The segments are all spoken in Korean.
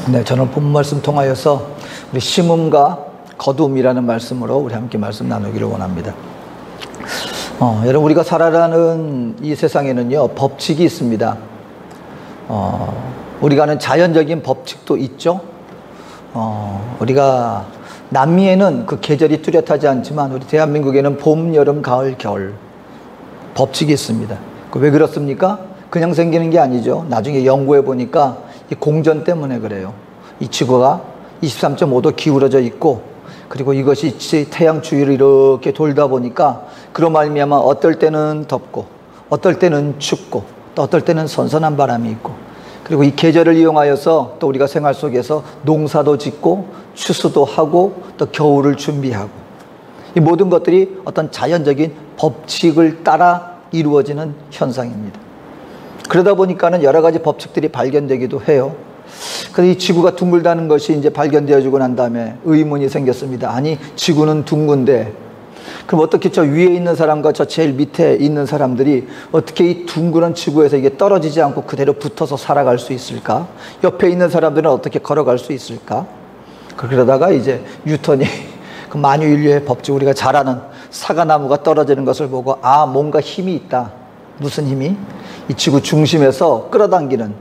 네, 저는 본 말씀 통하여서 우리 심음과 거둠이라는 말씀으로 우리 함께 말씀 나누기를 원합니다. 여러분, 우리가 살아가는 이 세상에는요, 법칙이 있습니다. 우리가 아는 자연적인 법칙도 있죠. 우리가 남미에는 그 계절이 뚜렷하지 않지만 우리 대한민국에는 봄, 여름, 가을, 겨울 법칙이 있습니다. 왜 그렇습니까? 그냥 생기는 게 아니죠. 나중에 연구해 보니까 이 공전 때문에 그래요. 이 지구가 23.5도 기울어져 있고, 그리고 이것이 태양 주위를 이렇게 돌다 보니까 그런 말미암아 어떨 때는 덥고 어떨 때는 춥고 또 어떨 때는 선선한 바람이 있고, 그리고 이 계절을 이용하여서 또 우리가 생활 속에서 농사도 짓고 추수도 하고 또 겨울을 준비하고, 이 모든 것들이 어떤 자연적인 법칙을 따라 이루어지는 현상입니다. 그러다 보니까는 여러 가지 법칙들이 발견되기도 해요. 그래서 이 지구가 둥글다는 것이 이제 발견되어지고 난 다음에 의문이 생겼습니다. 아니, 지구는 둥근데 그럼 어떻게 저 위에 있는 사람과 저 제일 밑에 있는 사람들이 어떻게 이 둥그런 지구에서 이게 떨어지지 않고 그대로 붙어서 살아갈 수 있을까? 옆에 있는 사람들은 어떻게 걸어갈 수 있을까? 그러다가 이제 뉴턴이 그 만유인류의 법칙, 우리가 잘 아는 사과나무가 떨어지는 것을 보고, 아, 뭔가 힘이 있다. 무슨 힘이? 이 지구 중심에서 끌어당기는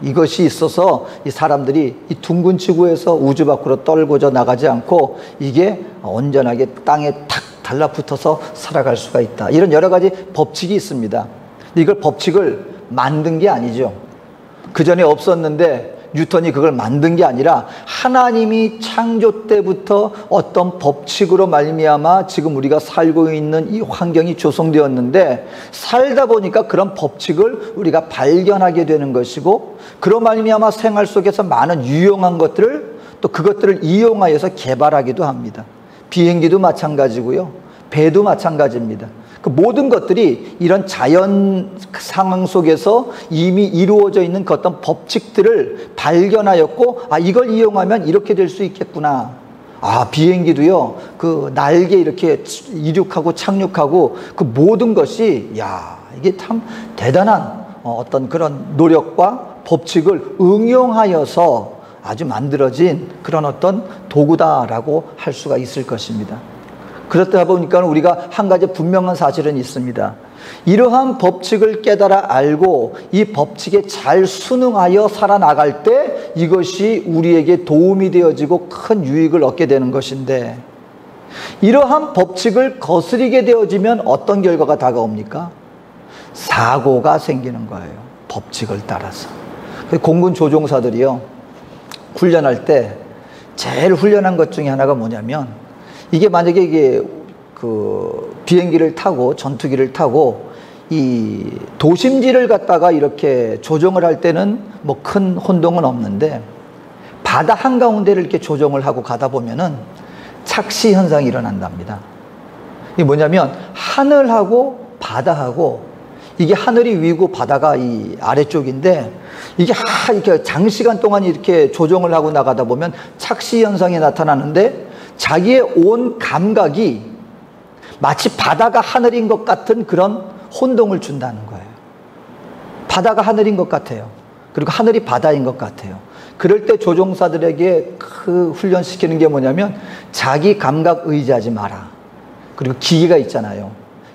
이것이 있어서 이 사람들이 이 둥근 지구에서 우주 밖으로 떨궈져 나가지 않고 이게 온전하게 땅에 탁 달라붙어서 살아갈 수가 있다. 이런 여러 가지 법칙이 있습니다. 근데 이걸 법칙을 만든 게 아니죠. 그 전에 없었는데 뉴턴이 그걸 만든 게 아니라 하나님이 창조 때부터 어떤 법칙으로 말미암아 지금 우리가 살고 있는 이 환경이 조성되었는데, 살다 보니까 그런 법칙을 우리가 발견하게 되는 것이고, 그로 말미암아 생활 속에서 많은 유용한 것들을 또 그것들을 이용하여서 개발하기도 합니다. 비행기도 마찬가지고요, 배도 마찬가지입니다. 그 모든 것들이 이런 자연 상황 속에서 이미 이루어져 있는 그 어떤 법칙들을 발견하였고, 아, 이걸 이용하면 이렇게 될 수 있겠구나. 아, 비행기도요, 그 날개 이렇게 이륙하고 착륙하고 그 모든 것이, 야, 이게 참 대단한 어떤 그런 노력과 법칙을 응용하여서 아주 만들어진 그런 어떤 도구다라고 할 수가 있을 것입니다. 그렇다 보니까 우리가 한 가지 분명한 사실은 있습니다. 이러한 법칙을 깨달아 알고 이 법칙에 잘 순응하여 살아나갈 때 이것이 우리에게 도움이 되어지고 큰 유익을 얻게 되는 것인데, 이러한 법칙을 거스리게 되어지면 어떤 결과가 다가옵니까? 사고가 생기는 거예요. 법칙을 따라서. 공군 조종사들이요, 훈련할 때 제일 훈련한 것 중에 하나가 뭐냐면, 이게 만약에 이게 그 비행기를 타고 전투기를 타고 이 도심지를 갖다가 이렇게 조정을 할 때는 뭐 큰 혼동은 없는데, 바다 한가운데를 이렇게 조정을 하고 가다 보면은 착시 현상이 일어난답니다. 이게 뭐냐면 하늘하고 바다하고, 이게 하늘이 위고 바다가 이 아래쪽인데, 이게 이렇게 장시간 동안 이렇게 조정을 하고 나가다 보면 착시 현상이 나타나는데, 자기의 온 감각이 마치 바다가 하늘인 것 같은 그런 혼동을 준다는 거예요. 바다가 하늘인 것 같아요. 그리고 하늘이 바다인 것 같아요. 그럴 때 조종사들에게 그 훈련시키는 게 뭐냐면, 자기 감각 의지하지 마라. 그리고 기기가 있잖아요.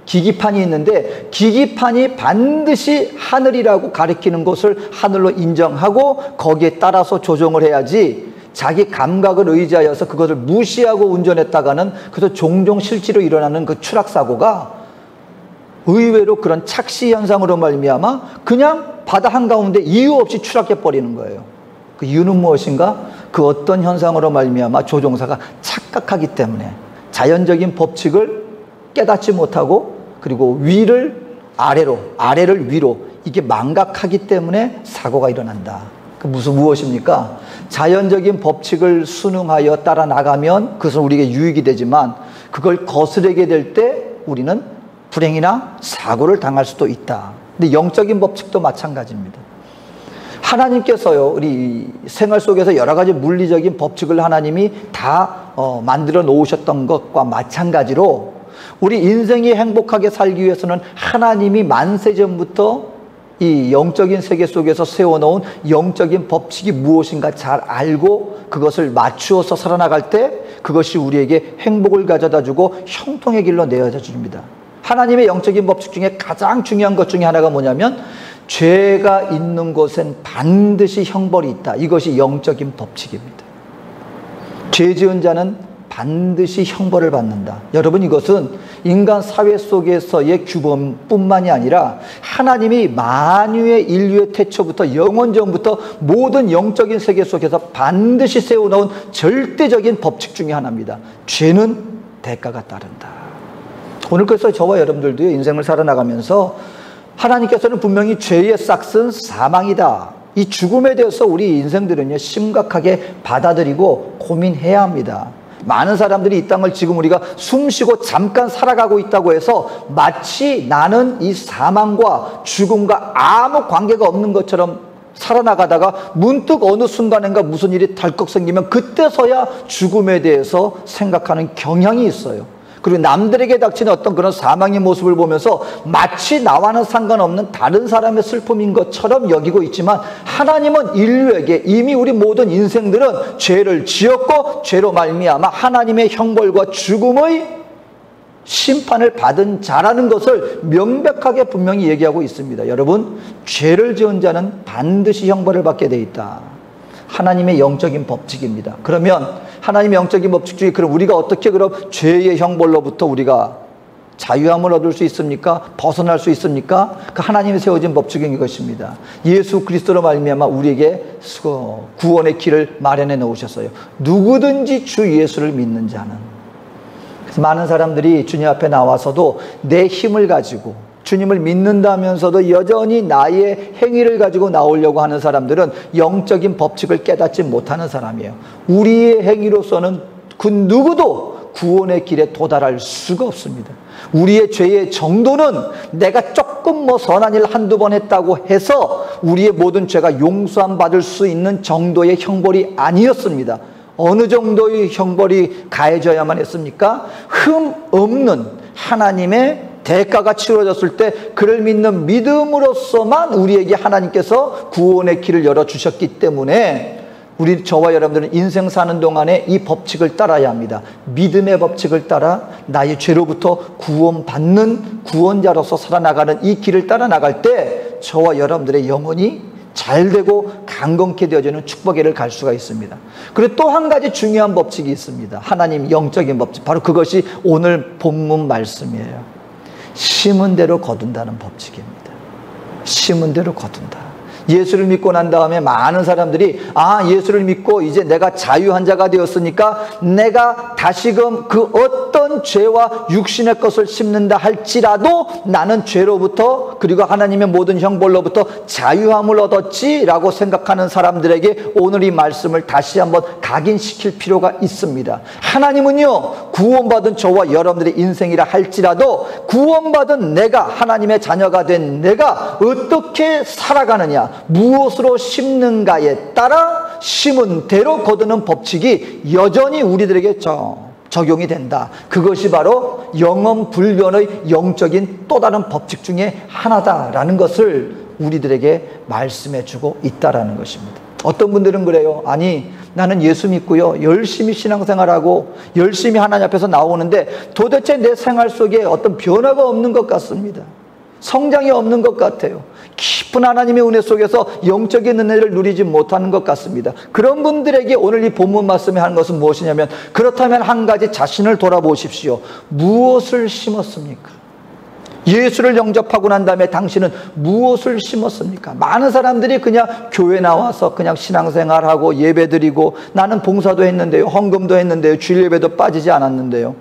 기기판이 있는데 기기판이 반드시 하늘이라고 가리키는 것을 하늘로 인정하고 거기에 따라서 조종을 해야지, 자기 감각을 의지하여서 그것을 무시하고 운전했다가는 그래서 종종 실제로 일어나는 그 추락사고가 의외로 그런 착시 현상으로 말미암아 그냥 바다 한가운데 이유 없이 추락해버리는 거예요. 그 이유는 무엇인가? 그 어떤 현상으로 말미암아 조종사가 착각하기 때문에, 자연적인 법칙을 깨닫지 못하고, 그리고 위를 아래로, 아래를 위로 이게 망각하기 때문에 사고가 일어난다. 그 무엇입니까? 자연적인 법칙을 순응하여 따라 나가면 그것은 우리에게 유익이 되지만, 그걸 거스르게 될 때 우리는 불행이나 사고를 당할 수도 있다. 근데 영적인 법칙도 마찬가지입니다. 하나님께서요, 우리 생활 속에서 여러 가지 물리적인 법칙을 하나님이 다 만들어 놓으셨던 것과 마찬가지로, 우리 인생이 행복하게 살기 위해서는 하나님이 만세 전부터 이 영적인 세계 속에서 세워놓은 영적인 법칙이 무엇인가 잘 알고 그것을 맞추어서 살아나갈 때 그것이 우리에게 행복을 가져다 주고 형통의 길로 내어져 줍니다. 하나님의 영적인 법칙 중에 가장 중요한 것 중에 하나가 뭐냐면 죄가 있는 곳엔 반드시 형벌이 있다. 이것이 영적인 법칙입니다. 죄 지은 자는 반드시 형벌을 받는다. 여러분, 이것은 인간 사회 속에서의 규범뿐만이 아니라 하나님이 만유의 인류의 태초부터 영원전부터 모든 영적인 세계 속에서 반드시 세워놓은 절대적인 법칙 중에 하나입니다. 죄는 대가가 따른다. 오늘 그래서 저와 여러분들도 인생을 살아나가면서 하나님께서는 분명히 죄의 싹은 사망이다. 이 죽음에 대해서 우리 인생들은요, 심각하게 받아들이고 고민해야 합니다. 많은 사람들이 이 땅을 지금 우리가 숨쉬고 잠깐 살아가고 있다고 해서 마치 나는 이 사망과 죽음과 아무 관계가 없는 것처럼 살아나가다가 문득 어느 순간인가 무슨 일이 덜컥 생기면 그때서야 죽음에 대해서 생각하는 경향이 있어요. 그리고 남들에게 닥치는 어떤 그런 사망의 모습을 보면서 마치 나와는 상관없는 다른 사람의 슬픔인 것처럼 여기고 있지만, 하나님은 인류에게 이미 우리 모든 인생들은 죄를 지었고 죄로 말미암아 하나님의 형벌과 죽음의 심판을 받은 자라는 것을 명백하게 분명히 얘기하고 있습니다. 여러분, 죄를 지은 자는 반드시 형벌을 받게 돼 있다. 하나님의 영적인 법칙입니다. 그러면 하나님의 영적인 법칙 중에 그럼 우리가 어떻게 그럼 죄의 형벌로부터 우리가 자유함을 얻을 수 있습니까? 벗어날 수 있습니까? 그 하나님이 세워진 법칙인 이것입니다. 예수 그리스도로 말미암아 우리에게 구원의 길을 마련해 놓으셨어요. 누구든지 주 예수를 믿는 자는. 그래서 많은 사람들이 주님 앞에 나와서도 내 힘을 가지고 주님을 믿는다면서도 여전히 나의 행위를 가지고 나오려고 하는 사람들은 영적인 법칙을 깨닫지 못하는 사람이에요. 우리의 행위로서는 그 누구도 구원의 길에 도달할 수가 없습니다. 우리의 죄의 정도는 내가 조금 선한 일 한두 번 했다고 해서 우리의 모든 죄가 용서함 받을 수 있는 정도의 형벌이 아니었습니다. 어느 정도의 형벌이 가해져야만 했습니까? 흠 없는 하나님의 대가가 치러졌을 때 그를 믿는 믿음으로서만 우리에게 하나님께서 구원의 길을 열어주셨기 때문에 저와 여러분들은 인생 사는 동안에 이 법칙을 따라야 합니다. 믿음의 법칙을 따라 나의 죄로부터 구원받는 구원자로서 살아나가는 이 길을 따라 나갈 때 저와 여러분들의 영혼이 잘되고 강건케 되어지는 축복의 길을 갈 수가 있습니다. 그리고 또 한 가지 중요한 법칙이 있습니다. 하나님 영적인 법칙, 바로 그것이 오늘 본문 말씀이에요. 심은 대로 거둔다는 법칙입니다. 심은 대로 거둔다. 예수를 믿고 난 다음에 많은 사람들이 예수를 믿고 이제 내가 자유한 자가 되었으니까 내가 다시금 그 어떤 죄와 육신의 것을 심는다 할지라도 나는 죄로부터 그리고 하나님의 모든 형벌로부터 자유함을 얻었지라고 생각하는 사람들에게 오늘 이 말씀을 다시 한번 각인시킬 필요가 있습니다. 하나님은요, 구원받은 저와 여러분들의 인생이라 할지라도 구원받은 내가, 하나님의 자녀가 된 내가 어떻게 살아가느냐, 무엇으로 심는가에 따라 심은 대로 거두는 법칙이 여전히 우리들에게 적용이 된다. 그것이 바로 영원 불변의 영적인 또 다른 법칙 중에 하나다라는 것을 우리들에게 말씀해 주고 있다라는 것입니다. 어떤 분들은 그래요. 아니, 나는 예수 믿고요, 열심히 신앙생활하고 열심히 하나님 앞에서 나오는데 도대체 내 생활 속에 어떤 변화가 없는 것 같습니다. 성장이 없는 것 같아요. 깊은 하나님의 은혜 속에서 영적인 은혜를 누리지 못하는 것 같습니다. 그런 분들에게 오늘 이 본문 말씀에 하는 것은 무엇이냐면, 그렇다면 한 가지 자신을 돌아보십시오. 무엇을 심었습니까? 예수를 영접하고 난 다음에 당신은 무엇을 심었습니까? 많은 사람들이 그냥 교회 나와서 그냥 신앙생활하고 예배드리고, 나는 봉사도 했는데요, 헌금도 했는데요, 주일 예배도 빠지지 않았는데요.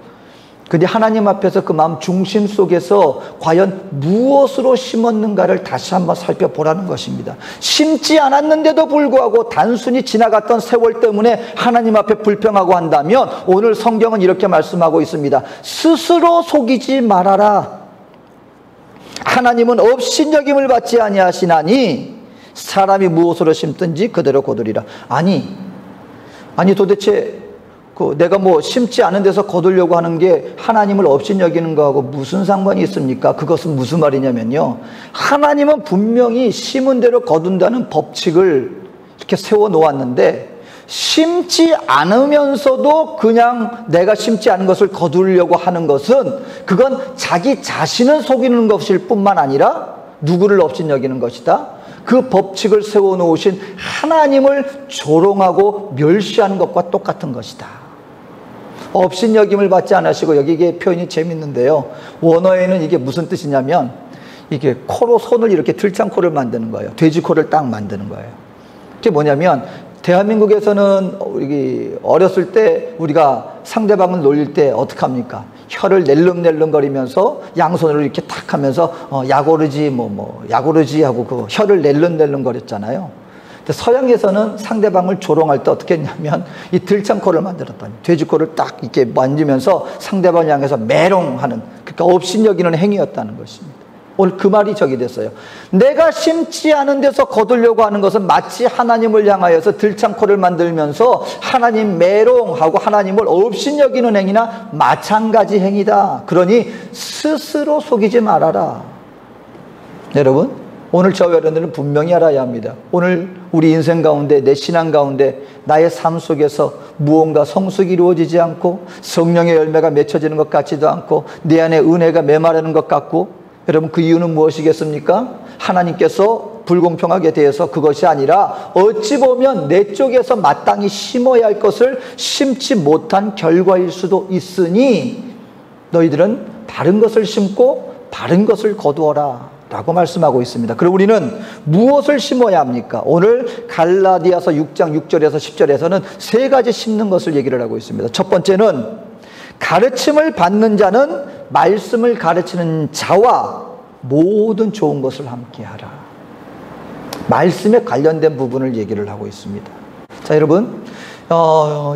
근데 하나님 앞에서 그 마음 중심 속에서 과연 무엇으로 심었는가를 다시 한번 살펴보라는 것입니다. 심지 않았는데도 불구하고 단순히 지나갔던 세월 때문에 하나님 앞에 불평하고 한다면 오늘 성경은 이렇게 말씀하고 있습니다. 스스로 속이지 말아라. 하나님은 업신여김을 받지 아니하시나니 사람이 무엇으로 심든지 그대로 거두리라. 아니 도대체 내가 뭐 심지 않은 데서 거두려고 하는 게 하나님을 업신여기는 거하고 무슨 상관이 있습니까? 그것은 무슨 말이냐면요, 하나님은 분명히 심은 대로 거둔다는 법칙을 이렇게 세워 놓았는데, 심지 않으면서도 그냥 내가 심지 않은 것을 거두려고 하는 것은, 그건 자기 자신을 속이는 것일 뿐만 아니라 누구를 업신여기는 것이다. 그 법칙을 세워 놓으신 하나님을 조롱하고 멸시하는 것과 똑같은 것이다. 업신여김을 받지 않으시고, 여기 이게 표현이 재밌는데요, 원어에는 이게 무슨 뜻이냐면, 이게 코로 손을 이렇게 들창코를 만드는 거예요. 돼지코를 딱 만드는 거예요. 그게 뭐냐면, 대한민국에서는 어렸을 때 우리가 상대방을 놀릴 때 어떻게 합니까? 혀를 낼름낼름거리면서 양손으로 이렇게 탁 하면서 야고르지 야고르지 하고 그 혀를 낼름낼름거렸잖아요. 근데 서양에서는 상대방을 조롱할 때 어떻게 했냐면 이 들창코를 만들었더니 돼지코를 딱 이렇게 만지면서 상대방을 향해서 메롱하는, 그러니까 업신여기는 행위였다는 것입니다. 오늘 그 말이 적이 됐어요. 내가 심지 않은 데서 거두려고 하는 것은 마치 하나님을 향하여서 들창코를 만들면서 하나님 메롱하고 하나님을 업신여기는 행위나 마찬가지 행위다. 그러니 스스로 속이지 말아라. 여러분, 오늘 저와 여러분들은 분명히 알아야 합니다. 오늘 우리 인생 가운데, 내 신앙 가운데, 나의 삶 속에서 무언가 성숙이 이루어지지 않고 성령의 열매가 맺혀지는 것 같지도 않고 내 안에 은혜가 메마르는 것 같고, 여러분, 그 이유는 무엇이겠습니까? 하나님께서 불공평하게 대해서 그것이 아니라 어찌 보면 내 쪽에서 마땅히 심어야 할 것을 심지 못한 결과일 수도 있으니 너희들은 바른 것을 심고 바른 것을 거두어라 라고 말씀하고 있습니다. 그리고 우리는 무엇을 심어야 합니까? 오늘 갈라디아서 6장 6절에서 10절에서는 세 가지 심는 것을 얘기를 하고 있습니다. 첫 번째는 가르침을 받는 자는 말씀을 가르치는 자와 모든 좋은 것을 함께 하라. 말씀에 관련된 부분을 얘기를 하고 있습니다. 자, 여러분,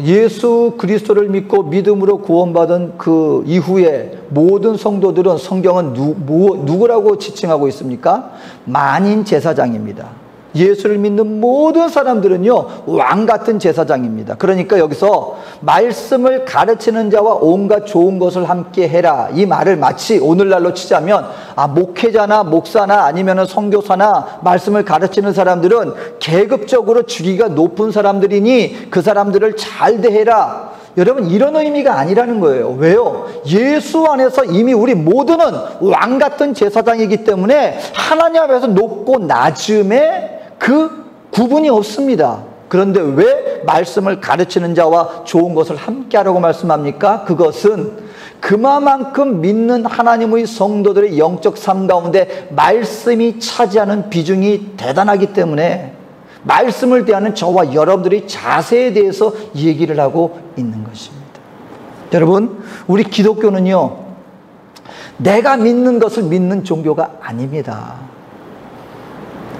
예수 그리스도를 믿고 믿음으로 구원받은 그 이후에 모든 성도들은 성경은 누구라고 지칭하고 있습니까? 만인 제사장입니다. 예수를 믿는 모든 사람들은요, 왕 같은 제사장입니다. 그러니까 여기서 말씀을 가르치는 자와 온갖 좋은 것을 함께 해라, 이 말을 마치 오늘날로 치자면 목회자나 목사나 아니면 선교사나 말씀을 가르치는 사람들은 계급적으로 직위가 높은 사람들이니 그 사람들을 잘 대해라, 여러분, 이런 의미가 아니라는 거예요. 왜요? 예수 안에서 이미 우리 모두는 왕 같은 제사장이기 때문에 하나님 앞에서 높고 낮음에 그 구분이 없습니다. 그런데 왜 말씀을 가르치는 자와 좋은 것을 함께 하라고 말씀합니까? 그것은 그만큼 믿는 하나님의 성도들의 영적 삶 가운데 말씀이 차지하는 비중이 대단하기 때문에 말씀을 대하는 저와 여러분들의 자세에 대해서 얘기를 하고 있는 것입니다. 여러분, 우리 기독교는요, 내가 믿는 것을 믿는 종교가 아닙니다.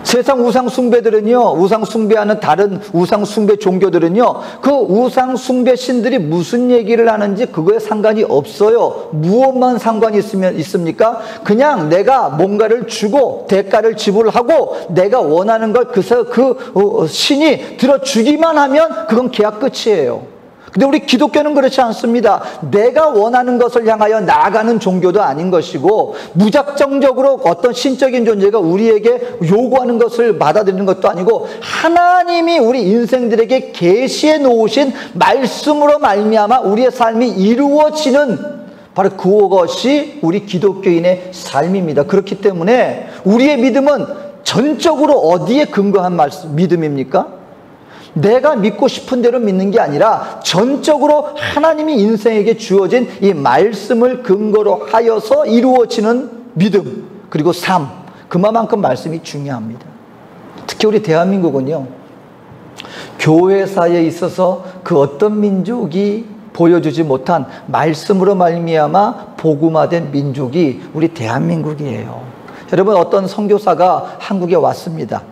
세상 우상 숭배들은요, 우상 숭배하는 다른 우상 숭배 종교들은요, 그 우상 숭배 신들이 무슨 얘기를 하는지 그거에 상관이 없어요. 무엇만 상관이 있습니까? 그냥 내가 뭔가를 주고 대가를 지불하고 내가 원하는 걸 그 신이 들어주기만 하면 그건 계약 끝이에요. 근데 우리 기독교는 그렇지 않습니다. 내가 원하는 것을 향하여 나아가는 종교도 아닌 것이고, 무작정적으로 어떤 신적인 존재가 우리에게 요구하는 것을 받아들이는 것도 아니고, 하나님이 우리 인생들에게 계시해 놓으신 말씀으로 말미암아 우리의 삶이 이루어지는, 바로 그것이 우리 기독교인의 삶입니다. 그렇기 때문에 우리의 믿음은 전적으로 어디에 근거한 믿음입니까? 내가 믿고 싶은 대로 믿는 게 아니라 전적으로 하나님이 인생에게 주어진 이 말씀을 근거로 하여서 이루어지는 믿음, 그리고 삶, 그만큼 말씀이 중요합니다. 특히 우리 대한민국은요, 교회사에 있어서 그 어떤 민족이 보여주지 못한 말씀으로 말미암아 복음화된 민족이 우리 대한민국이에요. 여러분, 어떤 선교사가 한국에 왔습니다.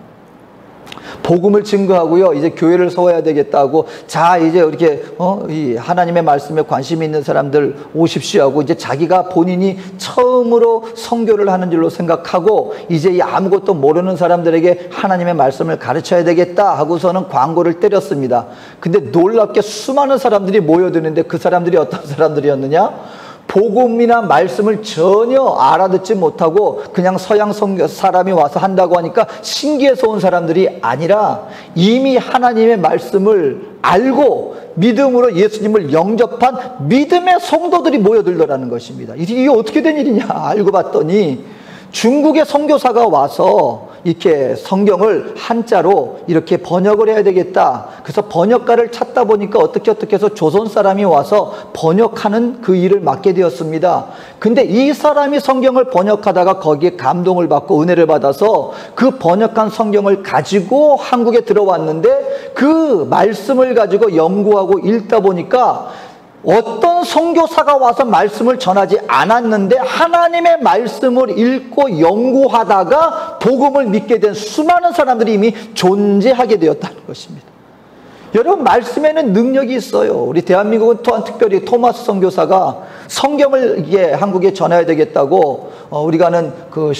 복음을 증거하고요. 이제 교회를 세워야 되겠다고. 자, 이제 이렇게 이 하나님의 말씀에 관심 있는 사람들 오십시오 하고 이제 자기가 본인이 처음으로 선교를 하는 줄로 생각하고 이제 이 아무것도 모르는 사람들에게 하나님의 말씀을 가르쳐야 되겠다 하고서는 광고를 때렸습니다. 근데 놀랍게 수많은 사람들이 모여드는데 그 사람들이 어떤 사람들이었느냐? 복음이나 말씀을 전혀 알아듣지 못하고 그냥 서양 사람이 와서 한다고 하니까 신기해서 온 사람들이 아니라 이미 하나님의 말씀을 알고 믿음으로 예수님을 영접한 믿음의 성도들이 모여들더라는 것입니다. 이게 어떻게 된 일이냐 알고 봤더니 중국의 선교사가 와서 이렇게 성경을 한자로 이렇게 번역을 해야 되겠다. 그래서 번역가를 찾다 보니까 어떻게 해서 조선 사람이 와서 번역하는 그 일을 맡게 되었습니다. 근데 이 사람이 성경을 번역하다가 거기에 감동을 받고 은혜를 받아서 그 번역한 성경을 가지고 한국에 들어왔는데 그 말씀을 가지고 연구하고 읽다 보니까 어떤 선교사가 와서 말씀을 전하지 않았는데 하나님의 말씀을 읽고 연구하다가 복음을 믿게 된 수많은 사람들이 이미 존재하게 되었다는 것입니다. 여러분, 말씀에는 능력이 있어요. 우리 대한민국은 또한 특별히 토마스 선교사가 성경을 이게 한국에 전해야 되겠다고 우리가 아는 그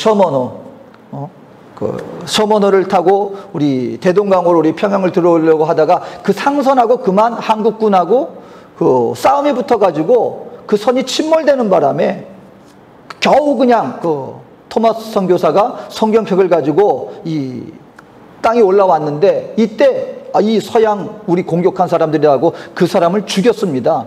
셔머너를 타고 우리 대동강으로 우리 평양을 들어오려고 하다가 그 상선하고 그만 한국군하고 그 싸움이 붙어가지고 그 선이 침몰되는 바람에 겨우 그냥 그 토마스 선교사가 성경책을 가지고 이 땅에 올라왔는데 이때 이 서양 우리 공격한 사람들이라고 그 사람을 죽였습니다.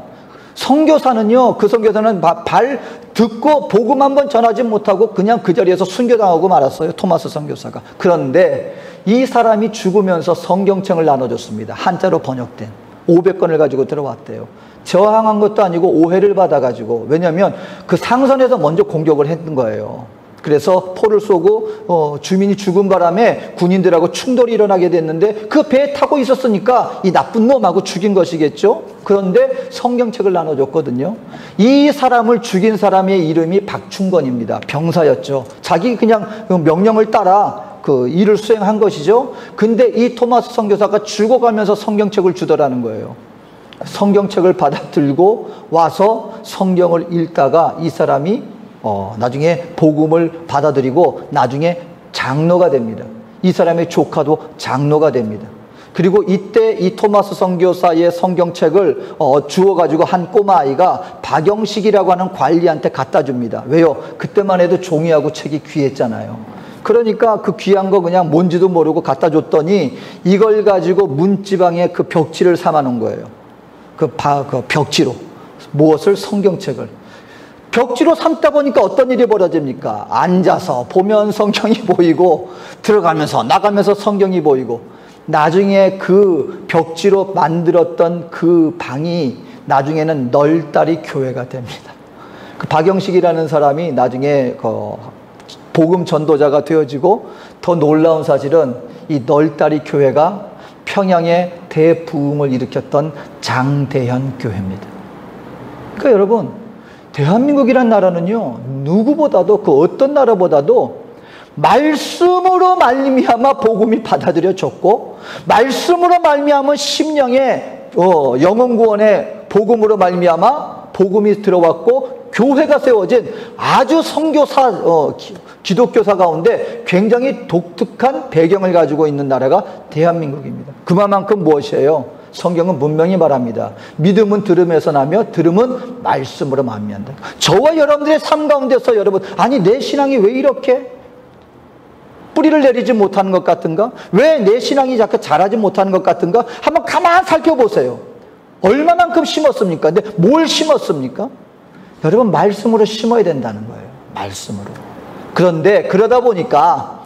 선교사는요, 그 선교사는 발 듣고 복음 한번 전하지 못하고 그냥 그 자리에서 순교당하고 말았어요. 토마스 선교사가. 그런데 이 사람이 죽으면서 성경책을 나눠줬습니다. 한자로 번역된 500권을 가지고 들어왔대요. 저항한 것도 아니고 오해를 받아가지고, 왜냐하면 그 상선에서 먼저 공격을 했던 거예요. 그래서 포를 쏘고 주민이 죽은 바람에 군인들하고 충돌이 일어나게 됐는데 그 배에 타고 있었으니까 이 나쁜 놈하고 죽인 것이겠죠. 그런데 성경책을 나눠줬거든요. 이 사람을 죽인 사람의 이름이 박충건입니다. 병사였죠. 자기 그냥 명령을 따라 그 일을 수행한 것이죠. 근데 이 토마스 선교사가 죽어가면서 성경책을 주더라는 거예요. 성경책을 받아 들고 와서 성경을 읽다가 이 사람이 나중에 복음을 받아들이고 나중에 장로가 됩니다. 이 사람의 조카도 장로가 됩니다. 그리고 이때 이 토마스 선교사의 성경책을 주워가지고 한 꼬마아이가 박영식이라고 하는 관리한테 갖다 줍니다. 왜요? 그때만 해도 종이하고 책이 귀했잖아요. 그러니까 그 귀한 거 그냥 뭔지도 모르고 갖다 줬더니 이걸 가지고 문지방에 그 벽지를 삼아 놓은 거예요. 그 벽지로. 무엇을? 성경책을. 벽지로 삼다 보니까 어떤 일이 벌어집니까? 앉아서 보면 성경이 보이고 들어가면서 나가면서 성경이 보이고, 나중에 그 벽지로 만들었던 그 방이 나중에는 널다리 교회가 됩니다. 그 박영식이라는 사람이 나중에 복음 전도자가 되어지고, 더 놀라운 사실은 이 널다리 교회가 평양에 대부흥을 일으켰던 장대현 교회입니다. 그러니까 여러분, 대한민국이란 나라는요, 누구보다도 그 어떤 나라보다도 말씀으로 말미암아 복음이 받아들여졌고, 말씀으로 말미암아 심령의 영혼 구원의 복음으로 말미암아 복음이 들어왔고 교회가 세워진 아주 선교사 기독교사 가운데 굉장히 독특한 배경을 가지고 있는 나라가 대한민국입니다. 그만큼 무엇이에요? 성경은 분명히 말합니다. 믿음은 들음에서 나며 들음은 말씀으로 만미한다. 저와 여러분들의 삶 가운데서 여러분, 아니 내 신앙이 왜 이렇게 뿌리를 내리지 못하는 것 같은가? 왜 내 신앙이 자꾸 자라지 못하는 것 같은가? 한번 가만 살펴보세요. 얼마만큼 심었습니까? 근데 뭘 심었습니까? 여러분, 말씀으로 심어야 된다는 거예요. 말씀으로. 그런데 그러다 보니까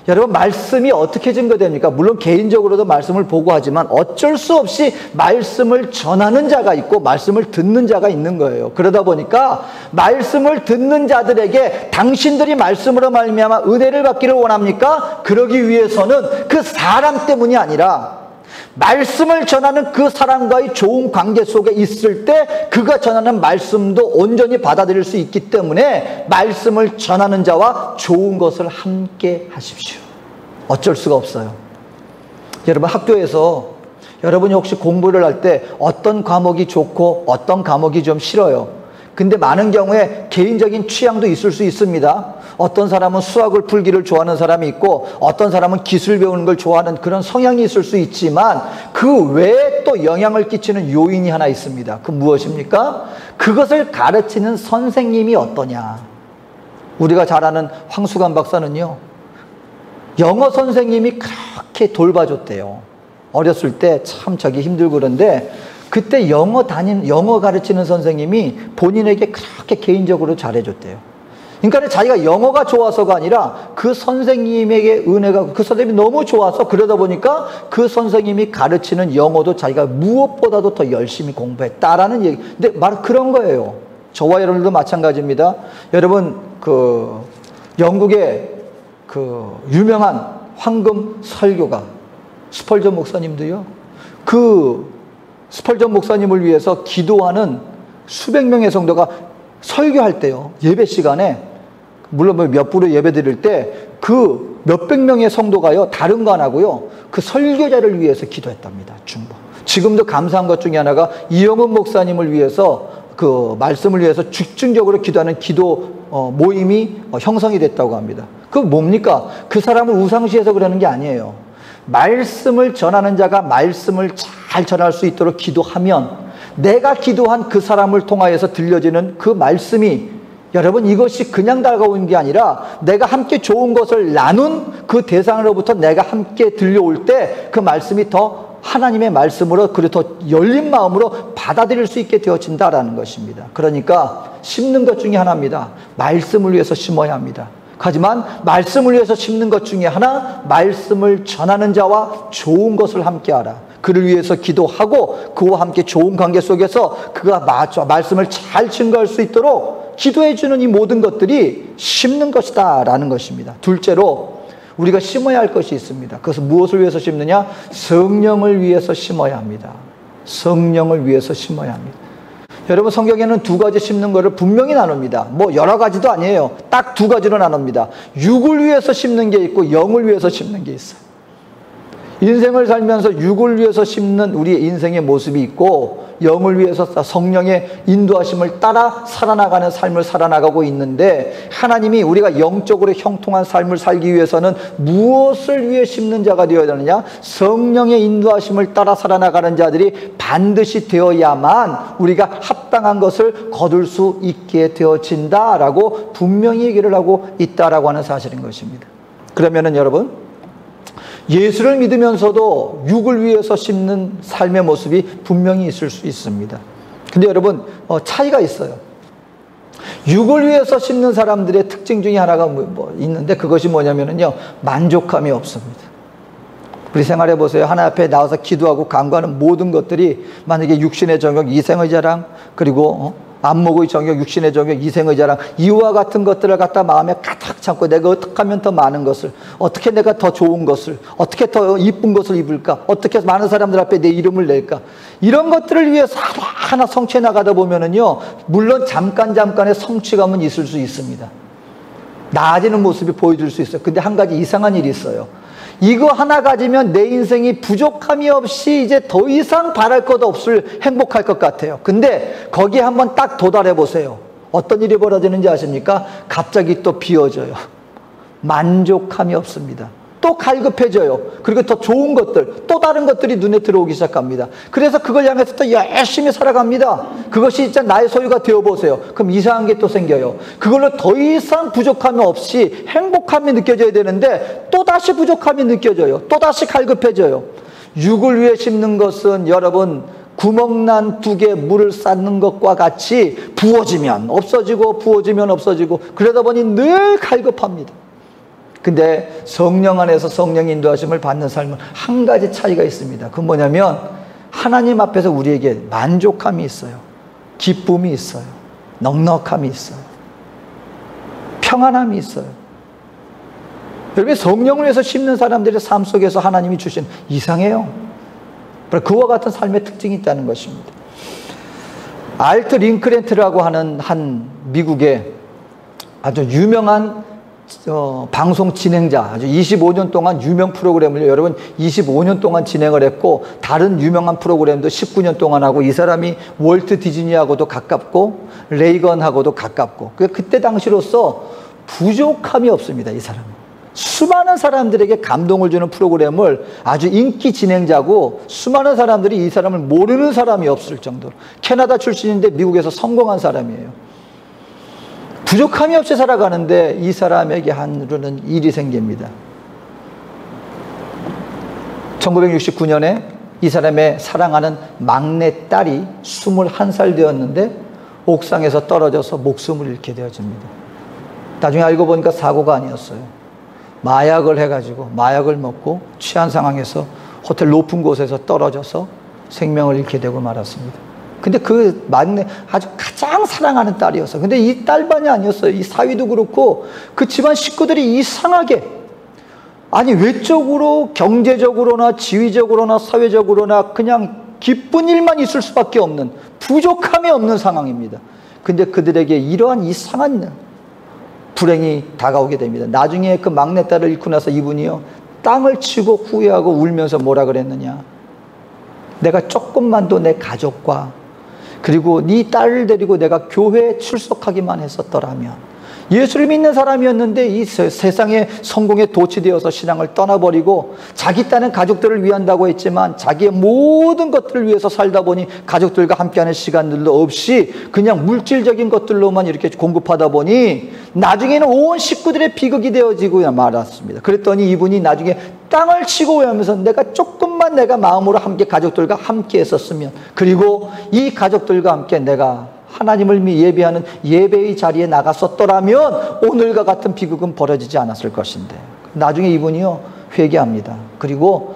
여러분, 말씀이 어떻게 증거됩니까? 물론 개인적으로도 말씀을 보고 하지만 어쩔 수 없이 말씀을 전하는 자가 있고 말씀을 듣는 자가 있는 거예요. 그러다 보니까 말씀을 듣는 자들에게 당신들이 말씀으로 말미암아 은혜를 받기를 원합니까? 그러기 위해서는 그 사람 때문이 아니라 말씀을 전하는 그 사람과의 좋은 관계 속에 있을 때 그가 전하는 말씀도 온전히 받아들일 수 있기 때문에 말씀을 전하는 자와 좋은 것을 함께 하십시오. 어쩔 수가 없어요. 여러분 학교에서 여러분이 혹시 공부를 할 때 어떤 과목이 좋고 어떤 과목이 좀 싫어요. 근데 많은 경우에 개인적인 취향도 있을 수 있습니다. 어떤 사람은 수학을 풀기를 좋아하는 사람이 있고 어떤 사람은 기술 배우는 걸 좋아하는 그런 성향이 있을 수 있지만 그 외에 또 영향을 끼치는 요인이 하나 있습니다. 그 무엇입니까? 그것을 가르치는 선생님이 어떠냐. 우리가 잘 아는 황수관 박사는요, 영어 선생님이 그렇게 돌봐줬대요. 어렸을 때 참 자기 힘들고 그런데 그때 영어 가르치는 선생님이 본인에게 그렇게 개인적으로 잘해줬대요. 그러니까 자기가 영어가 좋아서가 아니라 그 선생님에게 은혜가, 그 선생님이 너무 좋아서 그러다 보니까 그 선생님이 가르치는 영어도 자기가 무엇보다도 더 열심히 공부했다라는 얘기. 근데 바로 그런 거예요. 저와 여러분도 마찬가지입니다. 여러분, 영국의 유명한 황금 설교가 스펄전 목사님도요, 스펄전 목사님을 위해서 기도하는 수백 명의 성도가 설교할 때요, 예배 시간에, 물론 몇 부로 예배 드릴 때 그 몇백 명의 성도가요, 다른 거 안 하고요, 그 설교자를 위해서 기도했답니다. 지금도 감사한 것 중에 하나가 이영훈 목사님을 위해서 그 말씀을 위해서 집중적으로 기도하는 기도 모임이 형성이 됐다고 합니다. 그 뭡니까? 그 사람을 우상시해서 그러는 게 아니에요. 말씀을 전하는 자가 말씀을 잘 전할 수 있도록 기도하면 내가 기도한 그 사람을 통하여서 들려지는 그 말씀이, 여러분, 이것이 그냥 다가오는 게 아니라 내가 함께 좋은 것을 나눈 그 대상으로부터 내가 함께 들려올 때 그 말씀이 더 하나님의 말씀으로, 그리고 더 열린 마음으로 받아들일 수 있게 되어진다라는 것입니다. 그러니까 심는 것 중에 하나입니다. 말씀을 위해서 심어야 합니다. 하지만 말씀을 위해서 심는 것 중에 하나, 말씀을 전하는 자와 좋은 것을 함께하라. 그를 위해서 기도하고 그와 함께 좋은 관계 속에서 그가 말씀을 잘 증거할 수 있도록 기도해 주는 이 모든 것들이 심는 것이다 라는 것입니다. 둘째로 우리가 심어야 할 것이 있습니다. 그것은 무엇을 위해서 심느냐? 성령을 위해서 심어야 합니다. 성령을 위해서 심어야 합니다. 여러분, 성경에는 두 가지 심는 것을 분명히 나눕니다. 뭐 여러 가지도 아니에요. 딱 두 가지로 나눕니다. 육을 위해서 심는 게 있고 영을 위해서 심는 게 있어요. 인생을 살면서 육을 위해서 심는 우리의 인생의 모습이 있고 영을 위해서 성령의 인도하심을 따라 살아나가는 삶을 살아나가고 있는데, 하나님이 우리가 영적으로 형통한 삶을 살기 위해서는 무엇을 위해 심는 자가 되어야 되느냐? 성령의 인도하심을 따라 살아나가는 자들이 반드시 되어야만 우리가 합당한 것을 거둘 수 있게 되어진다라고 분명히 얘기를 하고 있다라고 하는 사실인 것입니다. 그러면은 여러분, 예수를 믿으면서도 육을 위해서 심는 삶의 모습이 분명히 있을 수 있습니다. 근데 여러분, 차이가 있어요. 육을 위해서 심는 사람들의 특징 중에 하나가 있는데, 그것이 뭐냐면요, 만족감이 없습니다. 우리 생활해 보세요. 하나님 앞에 나와서 기도하고 간구하는 모든 것들이 만약에 육신의 정욕, 이생의 자랑, 그리고 안목의 정욕, 육신의 정욕, 이생의 자랑, 이와 같은 것들을 갖다 마음에 가득 참고 내가 어떻게 하면 더 많은 것을, 어떻게 내가 더 좋은 것을, 어떻게 더 이쁜 것을 입을까, 어떻게 해서 많은 사람들 앞에 내 이름을 낼까, 이런 것들을 위해서 하나 성취해 나가다 보면은요, 물론 잠깐의 성취감은 있을 수 있습니다. 나아지는 모습이 보여줄 수 있어요. 근데 한 가지 이상한 일이 있어요. 이거 하나 가지면 내 인생이 부족함이 없이 이제 더 이상 바랄 것 없을 행복할 것 같아요. 근데 거기에 한번 딱 도달해 보세요. 어떤 일이 벌어지는지 아십니까? 갑자기 또 비워져요. 만족함이 없습니다. 또 갈급해져요. 그리고 더 좋은 것들, 또 다른 것들이 눈에 들어오기 시작합니다. 그래서 그걸 향해서 또 열심히 살아갑니다. 그것이 진짜 나의 소유가 되어보세요. 그럼 이상한 게 또 생겨요. 그걸로 더 이상 부족함이 없이 행복함이 느껴져야 되는데 또다시 부족함이 느껴져요. 또다시 갈급해져요. 육을 위해 심는 것은 여러분, 구멍난 둑에 물을 쌓는 것과 같이 부어지면 없어지고 부어지면 없어지고, 그러다 보니 늘 갈급합니다. 근데 성령 안에서 성령 인도하심을 받는 삶은 한 가지 차이가 있습니다. 그건 뭐냐면 하나님 앞에서 우리에게 만족함이 있어요. 기쁨이 있어요. 넉넉함이 있어요. 평안함이 있어요. 여러분, 성령을 위해서 심는 사람들의 삶 속에서 하나님이 주신, 이상해요. 그와 같은 삶의 특징이 있다는 것입니다. 알트 링크렌트라고 하는 한 미국의 아주 유명한 방송 진행자, 아주 25년 동안 유명 프로그램을 여러분 25년 동안 진행을 했고 다른 유명한 프로그램도 19년 동안 하고 이 사람이 월트 디즈니하고도 가깝고 레이건하고도 가깝고 그때 당시로서 부족함이 없습니다. 이 사람은 수많은 사람들에게 감동을 주는 프로그램을 아주 인기 진행자고 수많은 사람들이 이 사람을 모르는 사람이 없을 정도로 캐나다 출신인데 미국에서 성공한 사람이에요. 부족함이 없이 살아가는데 이 사람에게 하루는 일이 생깁니다. 1969년에 이 사람의 사랑하는 막내 딸이 21살 되었는데 옥상에서 떨어져서 목숨을 잃게 되어집니다. 나중에 알고 보니까 사고가 아니었어요. 마약을 해가지고 마약을 먹고 취한 상황에서 호텔 높은 곳에서 떨어져서 생명을 잃게 되고 말았습니다. 근데 그 막내 아주 가장 사랑하는 딸이었어요. 근데 이 딸만이 아니었어요. 이 사위도 그렇고 그 집안 식구들이 이상하게 아니 외적으로 경제적으로나 지위적으로나 사회적으로나 그냥 기쁜 일만 있을 수밖에 없는 부족함이 없는 상황입니다. 근데 그들에게 이러한 이상한 불행이 다가오게 됩니다. 나중에 그 막내딸을 잃고 나서 이분이요 땅을 치고 후회하고 울면서 뭐라 그랬느냐, 내가 조금만 더 내 가족과 그리고 네 딸을 데리고 내가 교회에 출석하기만 했었더라면, 예수를 믿는 사람이었는데 이 세상의 성공에 도취되어서 신앙을 떠나버리고 자기 딴은 가족들을 위한다고 했지만 자기의 모든 것들을 위해서 살다 보니 가족들과 함께하는 시간들도 없이 그냥 물질적인 것들로만 이렇게 공급하다 보니 나중에는 온 식구들의 비극이 되어지고 말았습니다. 그랬더니 이분이 나중에 땅을 치고 하면서 내가 조금만 내가 마음으로 함께 가족들과 함께 했었으면, 그리고 이 가족들과 함께 내가 하나님을 예배하는 예배의 자리에 나갔었더라면 오늘과 같은 비극은 벌어지지 않았을 것인데, 나중에 이분이요 회개합니다. 그리고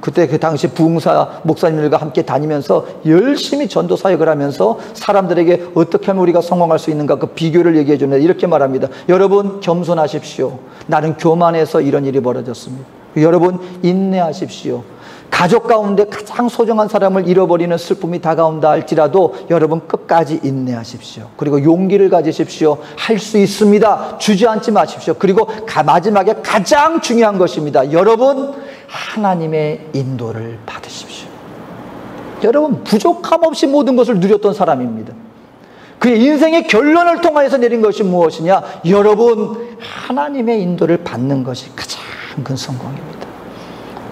그때 그 당시 부흥사 목사님들과 함께 다니면서 열심히 전도 사역을 하면서 사람들에게 어떻게 하면 우리가 성공할 수 있는가 그 비교를 얘기해 주는데 이렇게 말합니다. 여러분 겸손하십시오. 나는 교만해서 이런 일이 벌어졌습니다. 여러분 인내하십시오. 가족 가운데 가장 소중한 사람을 잃어버리는 슬픔이 다가온다 할지라도 여러분 끝까지 인내하십시오. 그리고 용기를 가지십시오. 할 수 있습니다. 주저앉지 마십시오. 그리고 마지막에 가장 중요한 것입니다. 여러분 하나님의 인도를 받으십시오. 여러분 부족함 없이 모든 것을 누렸던 사람입니다. 그의 인생의 결론을 통하여서 내린 것이 무엇이냐? 여러분 하나님의 인도를 받는 것이 가장 큰 성공입니다.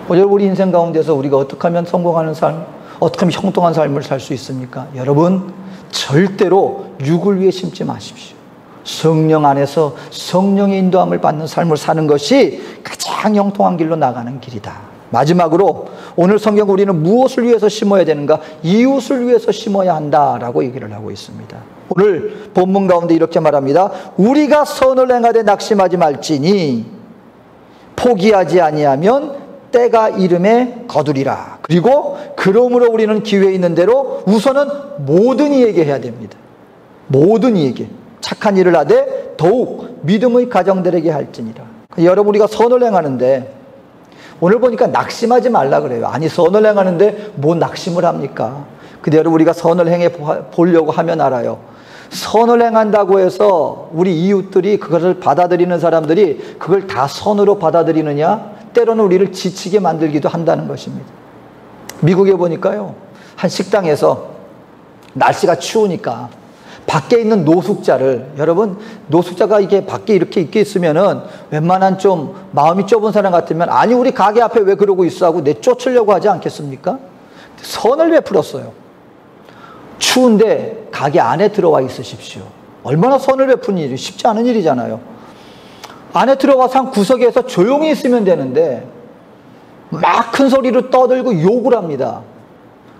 우리 인생 가운데서 우리가 어떻게 하면 성공하는 삶, 어떻게 하면 형통한 삶을 살 수 있습니까? 여러분 절대로 육을 위해 심지 마십시오. 성령 안에서 성령의 인도함을 받는 삶을 사는 것이 가장 형통한 길로 나가는 길이다. 마지막으로 오늘 성경 우리는 무엇을 위해서 심어야 되는가? 이웃을 위해서 심어야 한다라고 얘기를 하고 있습니다. 오늘 본문 가운데 이렇게 말합니다. 우리가 선을 행하되 낙심하지 말지니 포기하지 아니하면 때가 이름에 거두리라. 그리고 그러므로 우리는 기회에 있는 대로 우선은 모든 이에게 해야 됩니다. 모든 이에게 착한 일을 하되 더욱 믿음의 가정들에게 할지니라. 여러분 우리가 선을 행하는데 오늘 보니까 낙심하지 말라 그래요. 아니 선을 행하는데 뭐 낙심을 합니까? 근데 여러분 우리가 선을 행해 보려고 하면 알아요. 선을 행한다고 해서 우리 이웃들이 그것을 받아들이는 사람들이 그걸 다 선으로 받아들이느냐? 때로는 우리를 지치게 만들기도 한다는 것입니다. 미국에 보니까요, 한 식당에서 날씨가 추우니까 밖에 있는 노숙자를, 여러분 노숙자가 이게 밖에 이렇게 있게 있으면은 웬만한 좀 마음이 좁은 사람 같으면 아니 우리 가게 앞에 왜 그러고 있어 하고 내쫓으려고 하지 않겠습니까? 선을 베풀었어요. 추운데 가게 안에 들어와 있으십시오. 얼마나 선을 베푸는 일이 쉽지 않은 일이잖아요. 안에 들어가서 한 구석에서 조용히 있으면 되는데 막 큰 소리로 떠들고 욕을 합니다.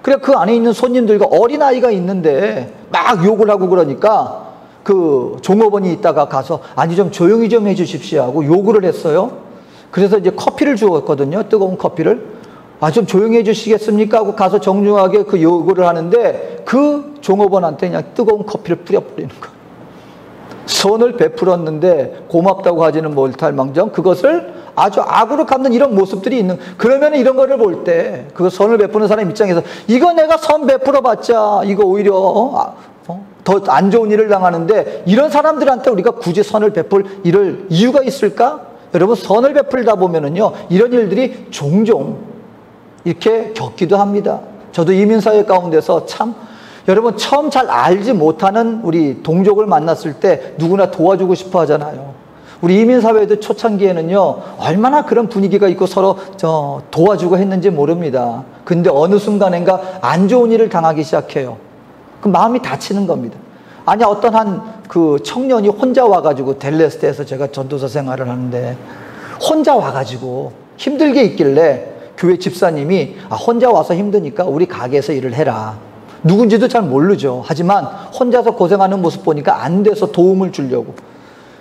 그래 그 안에 있는 손님들과 어린아이가 있는데 막 욕을 하고 그러니까 그 종업원이 있다가 가서 아니 좀 조용히 좀 해주십시오 하고 요구를 했어요. 그래서 이제 커피를 주었거든요. 뜨거운 커피를. 아 좀 조용히 해주시겠습니까 하고 가서 정중하게 그 요구를 하는데 그 종업원한테 그냥 뜨거운 커피를 뿌려버리는 거예요. 선을 베풀었는데 고맙다고 하지는 못할 망정 그것을 아주 악으로 갚는 이런 모습들이 있는, 그러면 이런 거를 볼 때 그 선을 베푸는 사람 입장에서 이거 내가 선 베풀어 봤자 이거 오히려 더 안 좋은 일을 당하는데 이런 사람들한테 우리가 굳이 선을 베풀 이유가 있을까? 여러분, 선을 베풀다 보면은요, 이런 일들이 종종 이렇게 겪기도 합니다. 저도 이민사회 가운데서 여러분, 처음 잘 알지 못하는 우리 동족을 만났을 때 누구나 도와주고 싶어 하잖아요. 우리 이민사회도 초창기에는요, 얼마나 그런 분위기가 있고 서로 도와주고 했는지 모릅니다. 근데 어느 순간인가 안 좋은 일을 당하기 시작해요. 그 마음이 다치는 겁니다. 아니, 어떤 그 청년이 혼자 와가지고 델레스테에서 제가 전도사 생활을 하는데 혼자 와가지고 힘들게 있길래 교회 집사님이 혼자 와서 힘드니까 우리 가게에서 일을 해라. 누군지도 잘 모르죠. 하지만 혼자서 고생하는 모습 보니까 안 돼서 도움을 주려고.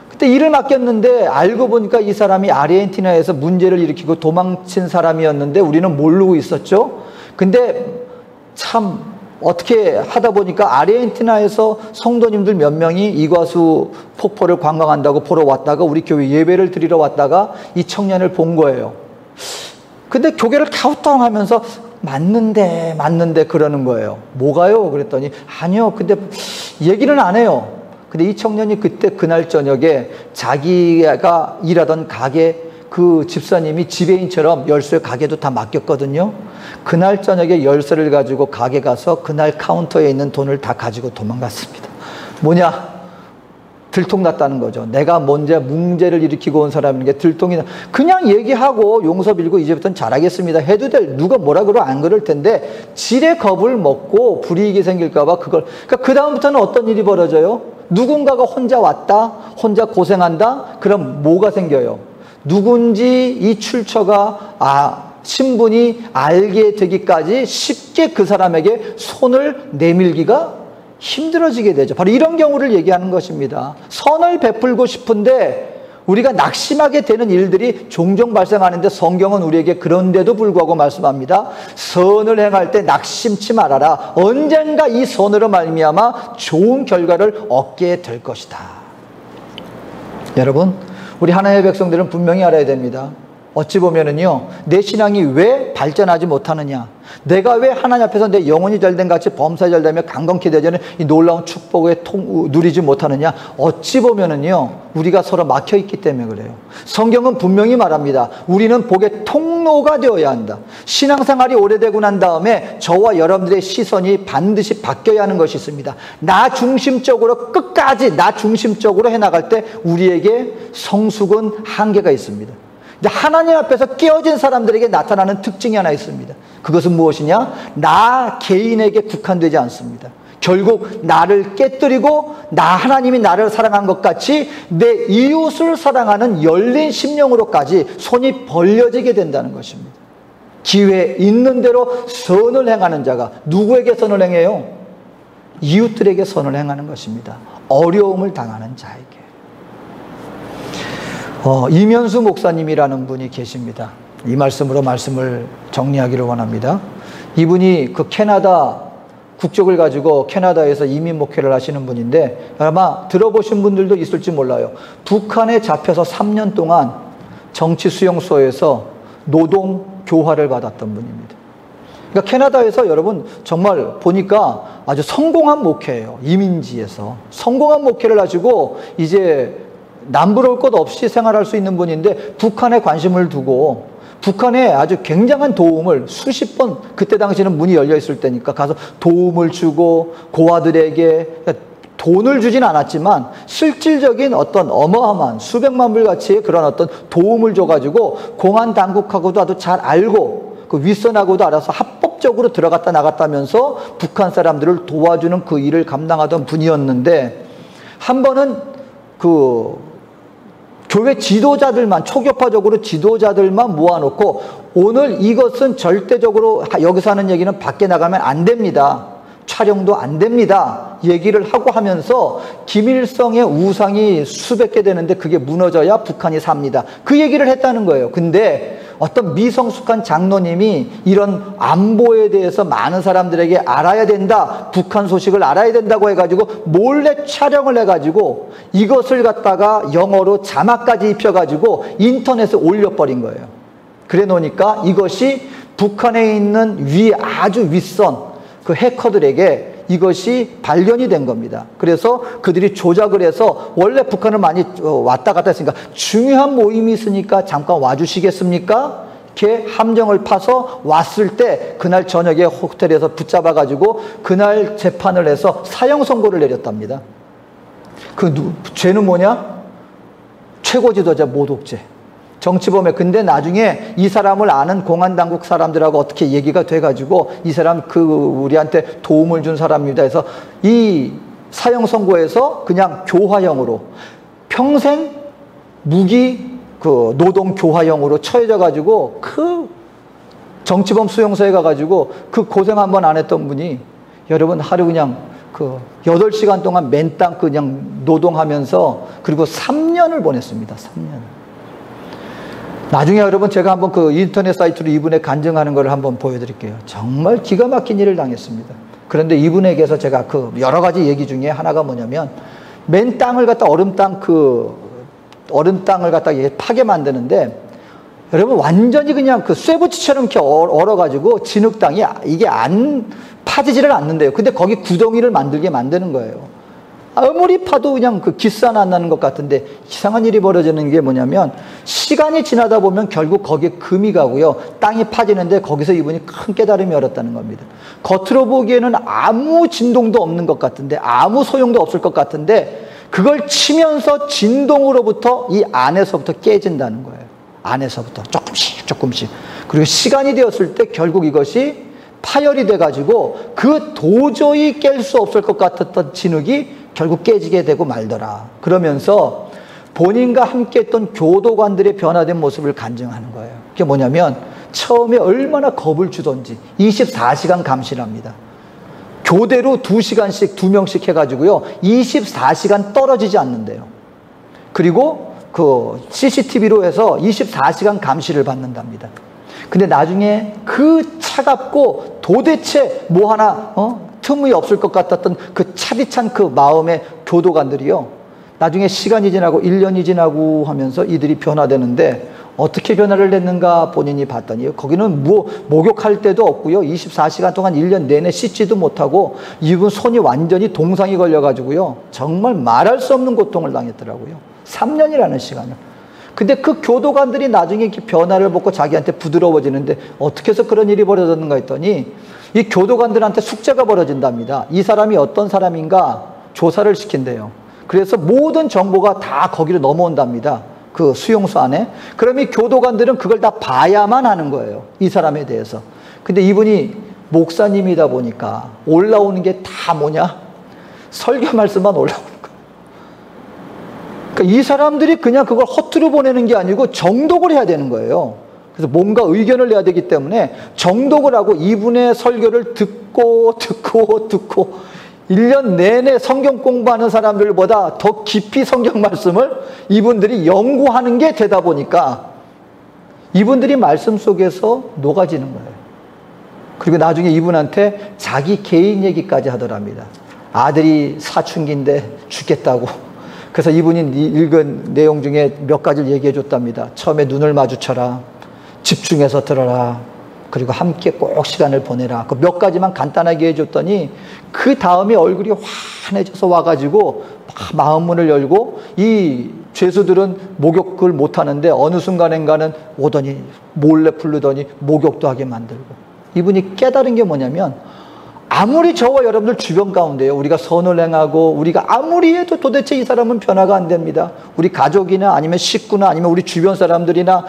그때 일을 맡겼는데 알고 보니까 이 사람이 아르헨티나에서 문제를 일으키고 도망친 사람이었는데 우리는 모르고 있었죠. 근데 참 어떻게 하다 보니까 아르헨티나에서 성도님들 몇 명이 이과수 폭포를 관광한다고 보러 왔다가 우리 교회 예배를 드리러 왔다가 이 청년을 본 거예요. 근데 교회를 갸우뚱하면서 맞는데 그러는 거예요. 뭐가요? 그랬더니 아니요, 근데 얘기는 안 해요. 근데 이 청년이 그날 저녁에 자기가 일하던 가게 그 집사님이 지배인처럼 열쇠 가게도 다 맡겼거든요. 그날 저녁에 열쇠를 가지고 가게 가서 그날 카운터에 있는 돈을 다 가지고 도망갔습니다. 뭐냐? 들통났다는 거죠. 내가 먼저 문제를 일으키고 온 사람에게 들통이 나. 그냥 얘기하고 용서 빌고 이제부터는 잘하겠습니다 해도 누가 뭐라 그러고 안 그럴 텐데 지레 겁을 먹고 불이익이 생길까봐 그러니까 그 다음부터는 어떤 일이 벌어져요? 누군가가 혼자 왔다, 혼자 고생한다. 그럼 뭐가 생겨요? 누군지 이 출처가 신분이 알게 되기까지 쉽게 그 사람에게 손을 내밀기가 힘들어지게 되죠. 바로 이런 경우를 얘기하는 것입니다. 선을 베풀고 싶은데 우리가 낙심하게 되는 일들이 종종 발생하는데 성경은 우리에게 그런데도 불구하고 말씀합니다. 선을 행할 때 낙심치 말아라. 언젠가 이 선으로 말미암아 좋은 결과를 얻게 될 것이다. 여러분, 우리 하나님의 백성들은 분명히 알아야 됩니다. 어찌 보면은요, 내 신앙이 왜 발전하지 못하느냐, 내가 왜 하나님 앞에서 내 영혼이 잘된 같이 범사에 잘되며 강건케 되자는 이 놀라운 축복을 누리지 못하느냐, 어찌 보면은요, 우리가 서로 막혀 있기 때문에 그래요. 성경은 분명히 말합니다. 우리는 복의 통로가 되어야 한다. 신앙생활이 오래되고 난 다음에 저와 여러분들의 시선이 반드시 바뀌어야 하는 것이 있습니다. 나 중심적으로 끝까지 나 중심적으로 해나갈 때 우리에게 성숙은 한계가 있습니다. 하나님 앞에서 깨어진 사람들에게 나타나는 특징이 하나 있습니다. 그것은 무엇이냐? 나 개인에게 국한되지 않습니다. 결국 나를 깨뜨리고 하나님이 나를 사랑한 것 같이 내 이웃을 사랑하는 열린 심령으로까지 손이 벌려지게 된다는 것입니다. 기회 있는 대로 선을 행하는 자가 누구에게 선을 행해요? 이웃들에게 선을 행하는 것입니다. 어려움을 당하는 자에게. 이면수 목사님이라는 분이 계십니다. 이 말씀으로 말씀을 정리하기를 원합니다. 이분이 그 캐나다 국적을 가지고 캐나다에서 이민 목회를 하시는 분인데 아마 들어보신 분들도 있을지 몰라요. 북한에 잡혀서 3년 동안 정치 수용소에서 노동 교화를 받았던 분입니다. 그러니까 캐나다에서 여러분 정말 보니까 아주 성공한 목회예요. 이민지에서 성공한 목회를 하시고 이제 남부러울 것 없이 생활할 수 있는 분인데 북한에 관심을 두고 북한에 아주 굉장한 도움을 수십 번, 그때 당시에는 문이 열려 있을 때니까 가서 도움을 주고 고아들에게 돈을 주진 않았지만 실질적인 어떤 어마어마한 수백만 불 가치의 그런 어떤 도움을 줘가지고 공안 당국하고도 아주 잘 알고 그 윗선하고도 알아서 합법적으로 들어갔다 나갔다면서 북한 사람들을 도와주는 그 일을 감당하던 분이었는데 한 번은 그 교회 지도자들만, 초교파적으로 지도자들만 모아놓고 오늘 이것은 절대적으로 여기서 하는 얘기는 밖에 나가면 안 됩니다. 촬영도 안 됩니다. 얘기를 하고 하면서 김일성의 우상이 수백 개 되는데 그게 무너져야 북한이 삽니다. 그 얘기를 했다는 거예요. 근데 어떤 미성숙한 장로님이 이런 안보에 대해서 많은 사람들에게 알아야 된다, 북한 소식을 알아야 된다고 해가지고 몰래 촬영을 해가지고 이것을 갖다가 영어로 자막까지 입혀가지고 인터넷에 올려버린 거예요. 그래 놓으니까 이것이 북한에 있는 아주 윗선 그 해커들에게 이것이 발견이 된 겁니다. 그래서 그들이 조작을 해서 원래 북한을 많이 왔다 갔다 했으니까 중요한 모임이 있으니까 잠깐 와주시겠습니까? 이렇게 함정을 파서 왔을 때 그날 저녁에 호텔에서 붙잡아가지고 그날 재판을 해서 사형 선고를 내렸답니다. 죄는 뭐냐? 최고 지도자 모독죄. 정치범에. 근데 나중에 이 사람을 아는 공안당국 사람들하고 어떻게 얘기가 돼가지고 이 사람 우리한테 도움을 준 사람입니다 해서 이 사형 선고에서 그냥 교화형으로 평생 무기 노동 교화형으로 처해져가지고 정치범 수용소에 가가지고 고생 한번 안 했던 분이 여러분 하루 그냥 8시간 동안 맨땅 그냥 노동하면서 그리고 3년을 보냈습니다. 3년. 나중에 여러분 제가 한번 인터넷 사이트로 이분의 간증하는 걸 한번 보여드릴게요. 정말 기가 막힌 일을 당했습니다. 그런데 이분에게서 제가 여러 가지 얘기 중에 하나가 뭐냐면 맨 땅을 갖다 얼음 땅을 갖다 파게 만드는데 여러분 완전히 그냥 쇠붙이처럼 이렇게 얼어가지고 진흙 땅이 이게 파지지를 않는데요. 근데 거기 구덩이를 만들게 만드는 거예요. 아무리 파도 그냥 기산 안 나는 것 같은데 이상한 일이 벌어지는 게 뭐냐면 시간이 지나다 보면 결국 거기에 금이 가고요. 땅이 파지는데 거기서 이분이 큰 깨달음이 얻었다는 겁니다. 겉으로 보기에는 아무 진동도 없는 것 같은데 아무 소용도 없을 것 같은데 그걸 치면서 진동으로부터 이 안에서부터 깨진다는 거예요. 안에서부터 조금씩. 그리고 시간이 되었을 때 결국 이것이 파열이 돼가지고 도저히 깰 수 없을 것 같았던 진흙이 결국 깨지게 되고 말더라. 그러면서 본인과 함께 했던 교도관들의 변화된 모습을 간증하는 거예요. 그게 뭐냐면 처음에 얼마나 겁을 주던지 24시간 감시랍니다. 교대로 2시간씩 2명씩 해가지고요 24시간 떨어지지 않는데요. 그리고 CCTV로 해서 24시간 감시를 받는답니다. 근데 나중에 차갑고 도대체 뭐 하나 틈이 없을 것 같았던 차디찬 마음의 교도관들이요 나중에 시간이 지나고 1년이 지나고 하면서 이들이 변화되는데 어떻게 변화를 했는가 본인이 봤더니 거기는 목욕할 때도 없고요 24시간 동안 1년 내내 씻지도 못하고 이분 손이 완전히 동상이 걸려가지고요 정말 말할 수 없는 고통을 당했더라고요. 3년이라는 시간을. 근데 교도관들이 나중에 이렇게 변화를 보고 자기한테 부드러워지는데 어떻게 해서 그런 일이 벌어졌는가 했더니 이 교도관들한테 숙제가 벌어진답니다. 이 사람이 어떤 사람인가 조사를 시킨대요. 그래서 모든 정보가 다 거기로 넘어온답니다. 수용소 안에. 그럼 이 교도관들은 그걸 다 봐야만 하는 거예요. 이 사람에 대해서. 근데 이분이 목사님이다 보니까 올라오는 게 다 뭐냐? 설교 말씀만 올라오는 거예요. 그러니까 이 사람들이 그냥 그걸 허투루 보내는 게 아니고 정독을 해야 되는 거예요. 그래서 뭔가 의견을 내야 되기 때문에 정독을 하고 이분의 설교를 듣고 1년 내내 성경 공부하는 사람들보다 더 깊이 성경 말씀을 이분들이 연구하는 게 되다 보니까 이분들이 말씀 속에서 녹아지는 거예요. 그리고 나중에 이분한테 자기 개인 얘기까지 하더랍니다. 아들이 사춘기인데 죽겠다고. 그래서 이분이 읽은 내용 중에 몇 가지를 얘기해 줬답니다. 처음에 눈을 마주쳐라. 집중해서 들어라. 그리고 함께 꼭 시간을 보내라. 몇 가지만 간단하게 해줬더니 그 다음에 얼굴이 환해져서 와가지고 마음문을 열고 이 죄수들은 목욕을 못하는데 어느 순간인가는 오더니 몰래 부르더니 목욕도 하게 만들고 이분이 깨달은 게 뭐냐면 아무리 저와 여러분들 주변 가운데요 우리가 선을 행하고 우리가 아무리 해도 도대체 이 사람은 변화가 안 됩니다. 우리 가족이나 아니면 식구나 아니면 우리 주변 사람들이나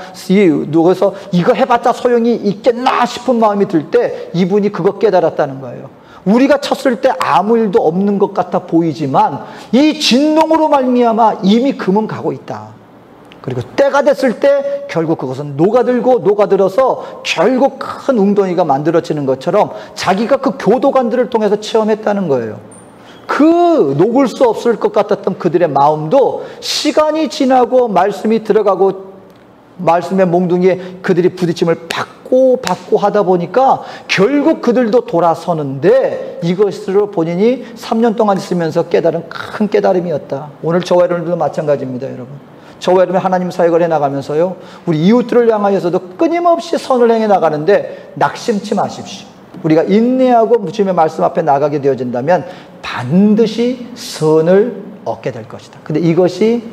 누구서 이거 해봤자 소용이 있겠나 싶은 마음이 들 때 이분이 그거 깨달았다는 거예요. 우리가 쳤을 때 아무 일도 없는 것 같아 보이지만 이 진동으로 말미암아 이미 금은 가고 있다. 그리고 때가 됐을 때 결국 그것은 녹아들어서 결국 큰 웅덩이가 만들어지는 것처럼 자기가 교도관들을 통해서 체험했다는 거예요. 녹을 수 없을 것 같았던 그들의 마음도 시간이 지나고 말씀이 들어가고 말씀의 몽둥이에 그들이 부딪힘을 받고 하다 보니까 결국 그들도 돌아서는데 이것으로 본인이 3년 동안 있으면서 깨달은 큰 깨달음이었다. 오늘 저와 여러분들도 마찬가지입니다, 여러분. 저와 여러분 하나님 사역을 해나가면서요 우리 이웃들을 향하여서도 끊임없이 선을 행해 나가는데 낙심치 마십시오. 우리가 인내하고 주님의 말씀 앞에 나가게 되어진다면 반드시 선을 얻게 될 것이다. 근데 이것이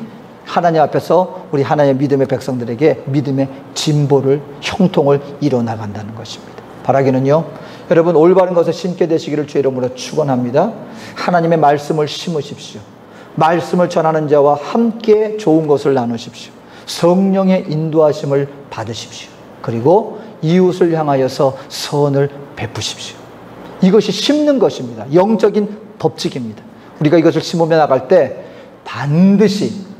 하나님 앞에서 우리 하나님의 믿음의 백성들에게 믿음의 진보를, 형통을 이뤄나간다는 것입니다. 바라기는요, 여러분 올바른 것을 심게 되시기를 주의 이름으로 축원합니다. 하나님의 말씀을 심으십시오. 말씀을 전하는 자와 함께 좋은 것을 나누십시오. 성령의 인도하심을 받으십시오. 그리고 이웃을 향하여서 선을 베푸십시오. 이것이 심는 것입니다. 영적인 법칙입니다. 우리가 이것을 심으며 나갈 때 반드시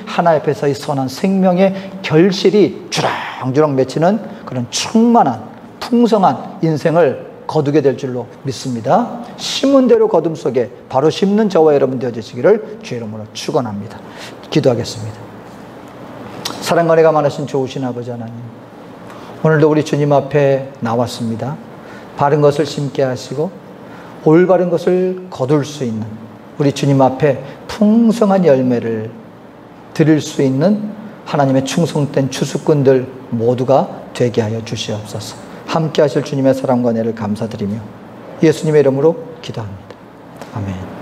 하나님 앞에서의 선한 생명의 결실이 주렁주렁 맺히는 그런 충만한 풍성한 인생을 거두게 될 줄로 믿습니다. 심은 대로 거둠 속에 바로 심는 저와 여러분 되어지시기를 주의 이름으로 축원합니다. 기도하겠습니다. 사랑과 은혜가 많으신 좋으신 아버지 하나님, 오늘도 우리 주님 앞에 나왔습니다. 바른 것을 심게 하시고 올바른 것을 거둘 수 있는 우리 주님 앞에 풍성한 열매를 드릴 수 있는 하나님의 충성된 추수꾼들 모두가 되게 하여 주시옵소서. 함께 하실 주님의 사랑과 은혜를 감사드리며 예수님의 이름으로 기도합니다. 아멘.